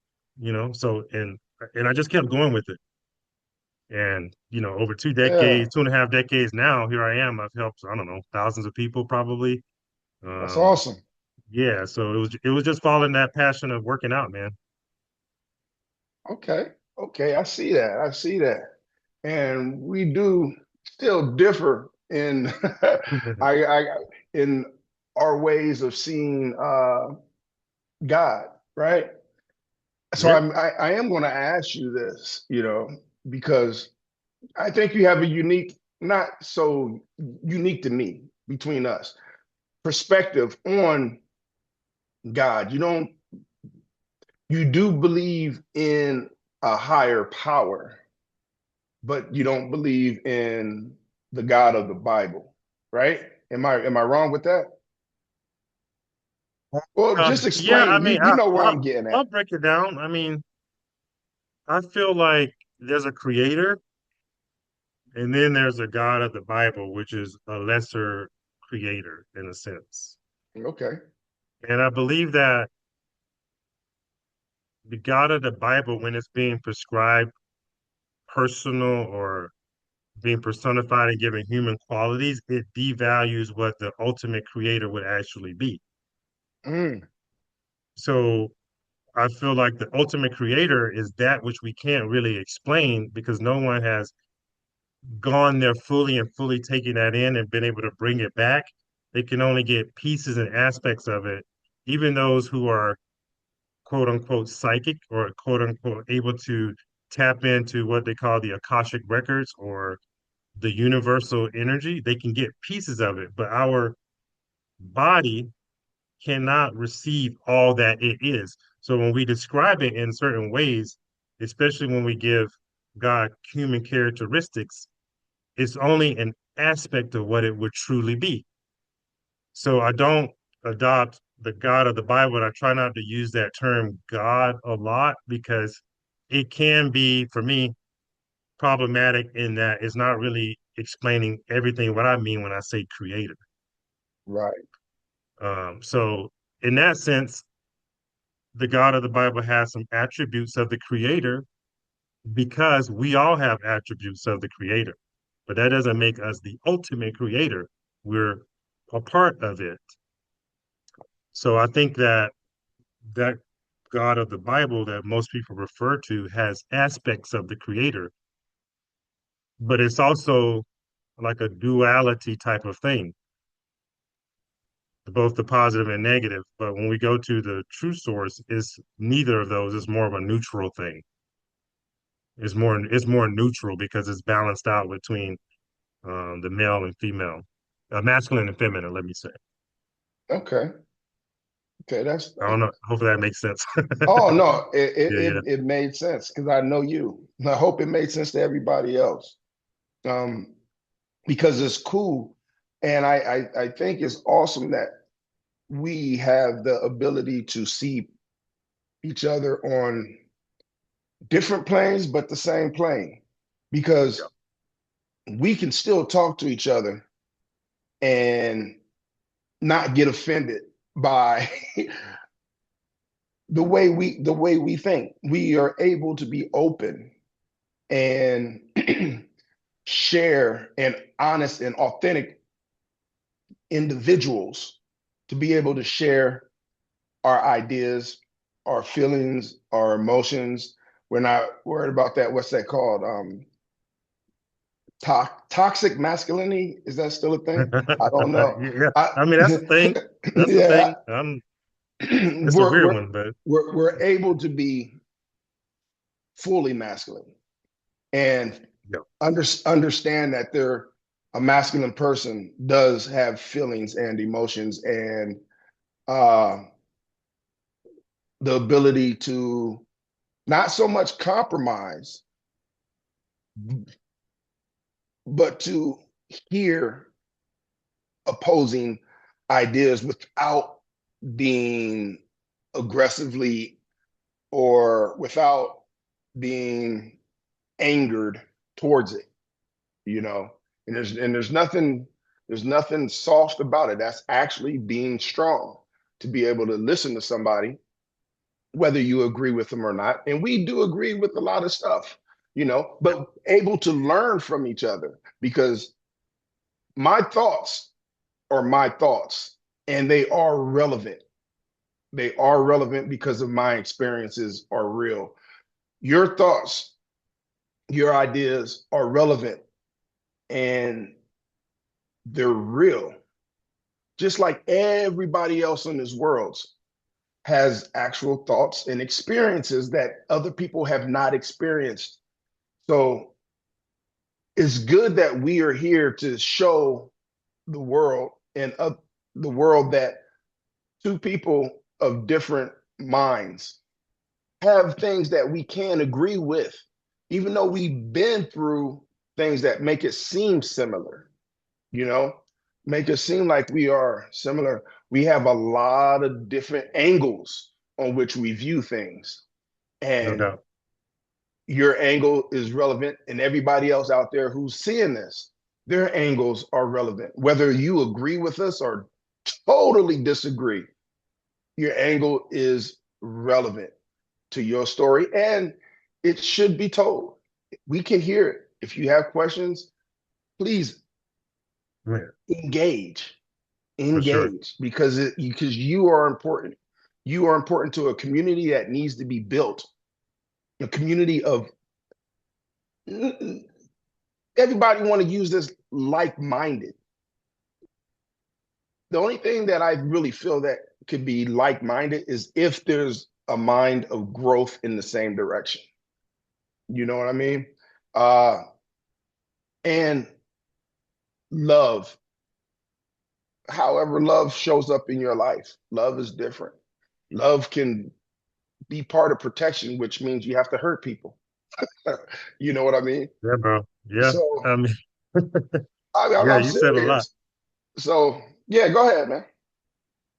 So and I just kept going with it, and over two Yeah, decades, 2.5 decades now, here I am. I've helped I don't know thousands of people probably. that's Um, awesome. yeah, so it was just following that passion of working out, man. Okay. Okay. I see that. I see that. And we do still differ in I in our ways of seeing God, right? So Yeah. I am going to ask you this, because I think you have a unique, not so unique to me between us, perspective on God. You do believe in a higher power, but you don't believe in the God of the Bible, right? Am I wrong with that? Well, just Yeah, I explain. You mean, you know where I'm getting at. I'll break it down. I mean, I feel like there's a creator, and then there's a God of the Bible, which is a lesser creator in a sense. Okay. And I believe that the God of the Bible, when it's being prescribed personal or being personified and given human qualities, it devalues what the ultimate creator would actually be. Mm, So I feel like the ultimate creator is that which we can't really explain because no one has gone there fully and fully taken that in and been able to bring it back. They can only get pieces and aspects of it. Even those who are quote unquote psychic or quote unquote able to tap into what they call the Akashic records or the universal energy, they can get pieces of it, but our body cannot receive all that it is. So when we describe it in certain ways, especially when we give God human characteristics, it's only an aspect of what it would truly be. So I don't adopt the God of the Bible, and I try not to use that term God a lot because it can be, for me, problematic in that it's not really explaining everything what I mean when I say creator. Right. So in that sense, the God of the Bible has some attributes of the creator because we all have attributes of the creator. But that doesn't make us the ultimate creator. We're a part of it. So I think that that God of the Bible that most people refer to has aspects of the creator, but it's also like a duality type of thing, both the positive and negative. But when we go to the true source, it's neither of those. It's more of a neutral thing. It's more neutral because it's balanced out between the male and female, masculine and feminine. Let me say. Okay. Okay. I don't know. Hopefully that makes sense. Oh no, it it Yeah, it, yeah. it made sense because I know you. And I hope it made sense to everybody else. Um, because it's cool. And I think it's awesome that we have the ability to see each other on different planes, but the same plane. Because we can still talk to each other and not get offended by the way we think. We are able to be open and share and honest and authentic individuals to be able to share our ideas, our feelings, our emotions. We're not worried about that. What's that called? Toxic masculinity. Is that still a thing? I don't know. Yeah. I, I mean, that's a thing. That's a yeah, thing. It's a we're, weird we're one, but we're able to be fully masculine and yeah, understand that they're a masculine person does have feelings and emotions and uh, the ability to not so much compromise, but to hear opposing ideas without being aggressively or without being angered towards it, you know. And there's nothing soft about it. That's actually being strong to be able to listen to somebody whether you agree with them or not. And we do agree with a lot of stuff, yeah, but able to learn from each other because my thoughts are my thoughts and they are relevant. They are relevant because of my experiences are real. Your thoughts, your ideas are relevant and they're real. Just like everybody else in this world has actual thoughts and experiences that other people have not experienced. So it's good that we are here to show the world and the world that two people of different minds have things that we can agree with, even though we've been through things that make it seem similar, you know, make it seem like we are similar. We have a lot of different angles on which we view things. no And doubt. your angle is relevant, and everybody else out there who's seeing this, their angles are relevant. Whether you agree with us or totally disagree, your angle is relevant to your story and it should be told. We can hear it. If you have questions, please Yeah, engage. for sure. Engage because you are important. You are important to a community that needs to be built. A community of everybody want to use this like-minded. The only thing that I really feel that could be like-minded is if there's a mind of growth in the same direction. You know what I mean? Uh, and love. However, love shows up in your life. Love is different. Love can be part of protection, which means you have to hurt people. You know what I mean? Yeah, bro. Yeah. So I mean, I mean, yeah, I'm you said a lot. serious. So yeah, go ahead, man.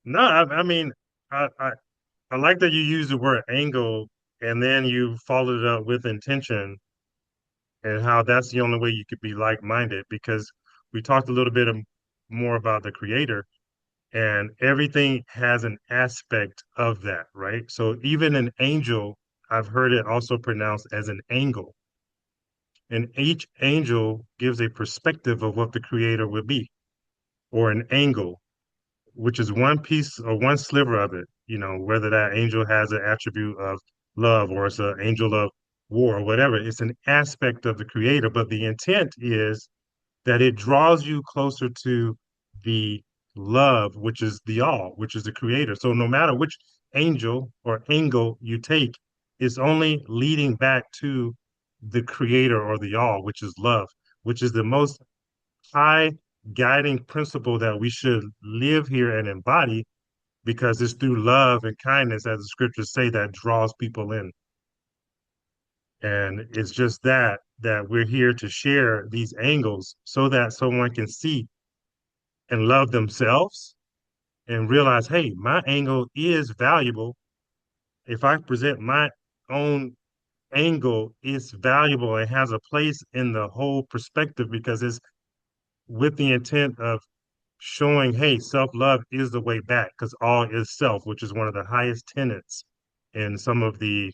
No, I mean, I like that you use the word angle and then you followed it up with intention and how that's the only way you could be like-minded because we talked a little bit more about the creator and everything has an aspect of that, right? So even an angel, I've heard it also pronounced as an angle. And each angel gives a perspective of what the creator would be, or an angle, which is one piece or one sliver of it, whether that angel has an attribute of love or it's an angel of war or whatever. It's an aspect of the creator, but the intent is that it draws you closer to the love, which is the all, which is the creator. So no matter which angel or angle you take, it's only leading back to the creator or the all, which is love, which is the most high guiding principle that we should live here and embody because it's through love and kindness, as the scriptures say, that draws people in. And it's just that we're here to share these angles so that someone can see and love themselves and realize, hey, my angle is valuable. If I present my own angle, it's valuable and has a place in the whole perspective because it's with the intent of showing, hey, self-love is the way back because all is self, which is one of the highest tenets in some of the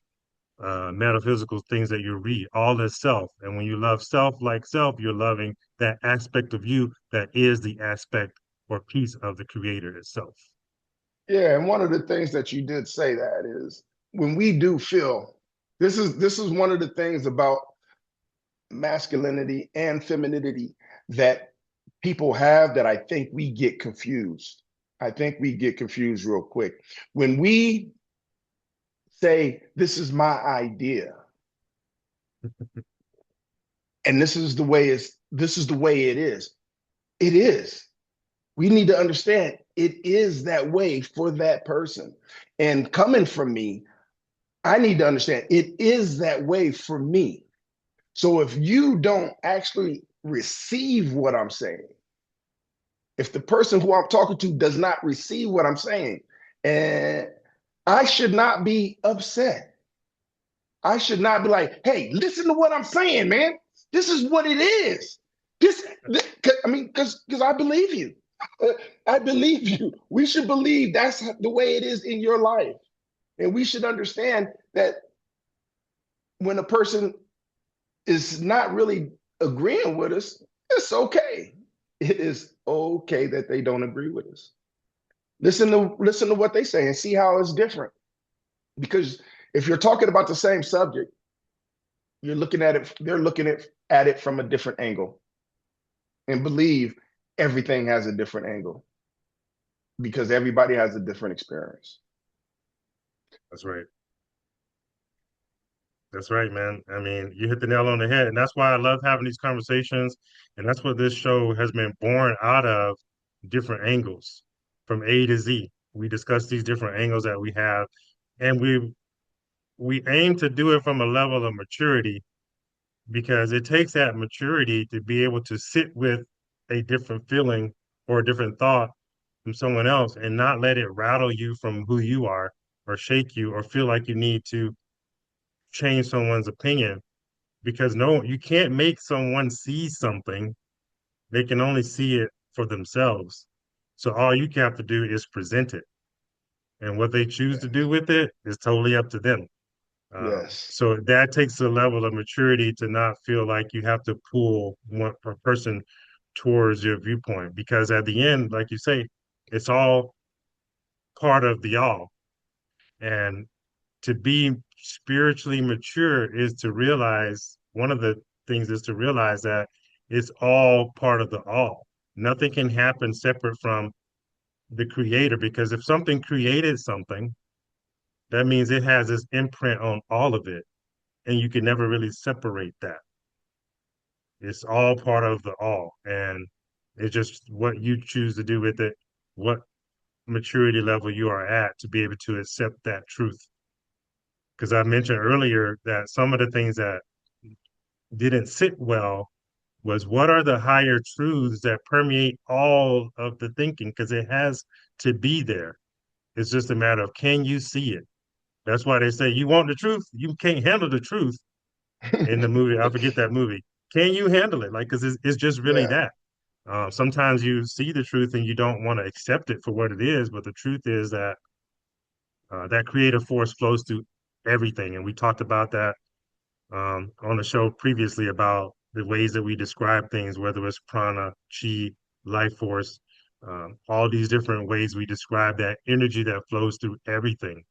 metaphysical things that you read. All is self. And when you love self like self, you're loving that aspect of you that is the aspect or piece of the creator itself. Yeah, and one of the things that you did say that is when we do feel this is one of the things about masculinity and femininity that people have that I think we get confused. I think we get confused real quick. When we say this is my idea and this is the way it is. It is. We need to understand it is that way for that person. And coming from me, I need to understand it is that way for me. So if you don't actually receive what I'm saying, if the person who I'm talking to does not receive what I'm saying, and I should not be upset. I should not be like, hey, listen to what I'm saying, man. This is what it is. This I mean, because I believe you. I believe you. We should believe that's the way it is in your life. And we should understand that when a person is not really agreeing with us, it's okay. It is okay that they don't agree with us. Listen to what they say and see how it's different. Because if you're talking about the same subject, you're looking at it, they're looking at it from a different angle. And believe everything has a different angle because everybody has a different experience. That's right. That's right, man. I mean, you hit the nail on the head. And that's why I love having these conversations. And that's what this show has been born out of different angles from A to Z. We discuss these different angles that we have. And we aim to do it from a level of maturity because it takes that maturity to be able to sit with a different feeling or a different thought from someone else and not let it rattle you from who you are or shake you or feel like you need to change someone's opinion because no, you can't make someone see something. They can only see it for themselves. So all you have to do is present it. And what they choose to do Yes. with it is totally up to them. Yes. So that takes a level of maturity to not feel like you have to pull one a person towards your viewpoint because at the end, like you say, it's all part of the all. And to be spiritually mature is to realize one of the things is to realize that it's all part of the all. Nothing can happen separate from the creator because if something created something, that means it has its imprint on all of it. And you can never really separate that. It's all part of the all. And it's just what you choose to do with it, what maturity level you are at to be able to accept that truth. Because I mentioned earlier that some of the things that didn't sit well was what are the higher truths that permeate all of the thinking? Because it has to be there. It's just a matter of can you see it? That's why they say you want the truth, you can't handle the truth in the movie. I forget that movie. Can you handle it? Like, because it's just really Yeah, that. Sometimes you see the truth and you don't want to accept it for what it is, but the truth is that that creative force flows through everything. And we talked about that on the show previously about the ways that we describe things, whether it's prana, chi, life force, all these different ways we describe that energy that flows through everything.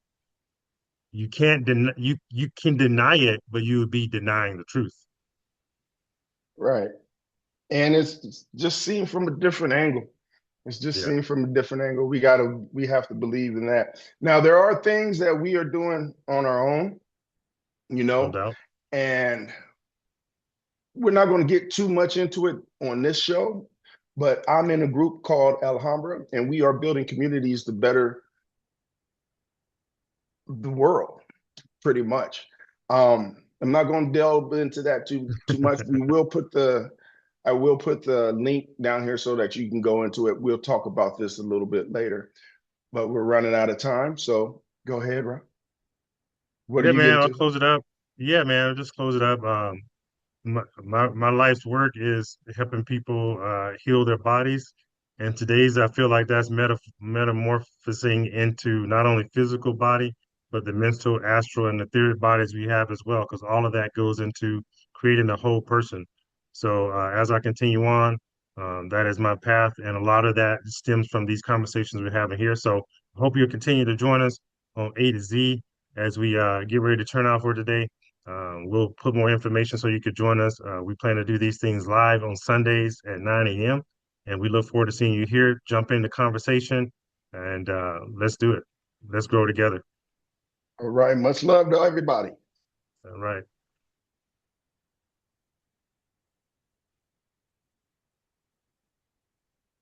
You can't you can deny it, but you would be denying the truth. right. And it's just seen from a different angle. It's just Yeah, seen from a different angle. We have to believe in that. Now there are things that we are doing on our own, you no know, doubt. and we're not going to get too much into it on this show, but I'm in a group called Alhambra, and we are building communities to better the world, pretty much. I'm not going to delve into that too much. I will put the link down here so that you can go into it. We'll talk about this a little bit later, but we're running out of time. So go ahead, Ron. What are Yeah, you man, I'll into? close it up. Yeah, man, I'll just close it up. My life's work is helping people heal their bodies, and today's I feel like that's metamorphosing into not only physical body, but the mental, astral, and etheric bodies we have as well, because all of that goes into creating a whole person. So as I continue on, that is my path, and a lot of that stems from these conversations we're having here. So I hope you'll continue to join us on A to Z as we get ready to turn out for today. We'll put more information so you could join us. We plan to do these things live on Sundays at 9 a.m. And we look forward to seeing you here. Jump in the conversation and let's do it. Let's grow together. All right. Much love to everybody. All right.